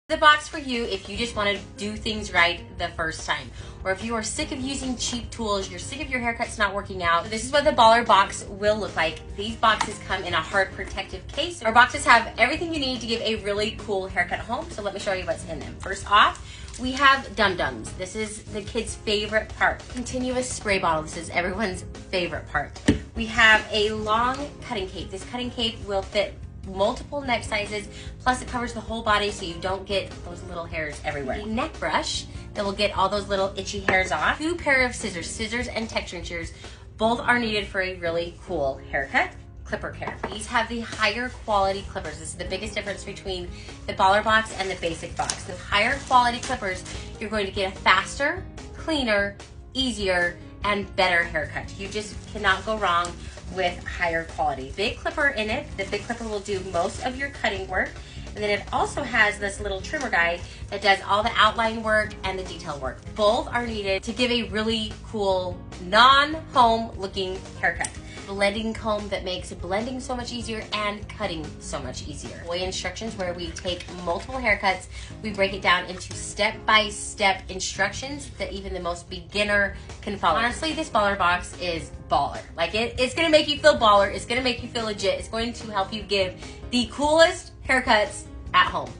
The box for you if you just want to do things right the first time, or if you are sick of using cheap tools, you're sick of your haircuts not working out. This is what the baller box will look like. These boxes come in a hard protective case. Our boxes have everything you need to give a really cool haircut at home, so let me show you what's in them. First off, we have dum-dums. This is the kids' favorite part. Continuous spray bottle. This is everyone's favorite part. We have a long cutting cape. This cutting cape will fit multiple neck sizes, plus it covers the whole body so you don't get those little hairs everywhere. A neck brush that will get all those little itchy hairs off. 2 pair of scissors and texturing shears. Both are needed for a really cool haircut. Clipper care. These have the higher quality clippers. This is the biggest difference between the baller box and the basic box. The higher quality clippers, you're going to get a faster, cleaner, easier, and better haircut. You just cannot go wrong with higher quality. Big clipper in it. The big clipper will do most of your cutting work. And then it also has this little trimmer guide that does all the outline work and the detail work. Both are needed to give a really cool, non-home looking haircut. Blending comb that makes blending so much easier and cutting so much easier. Boy instructions where we take multiple haircuts, we break it down into step-by-step instructions that even the most beginner can follow. Honestly, this baller box is baller. Like it's gonna make you feel baller, it's gonna make you feel legit, it's going to help you give the coolest haircuts at home.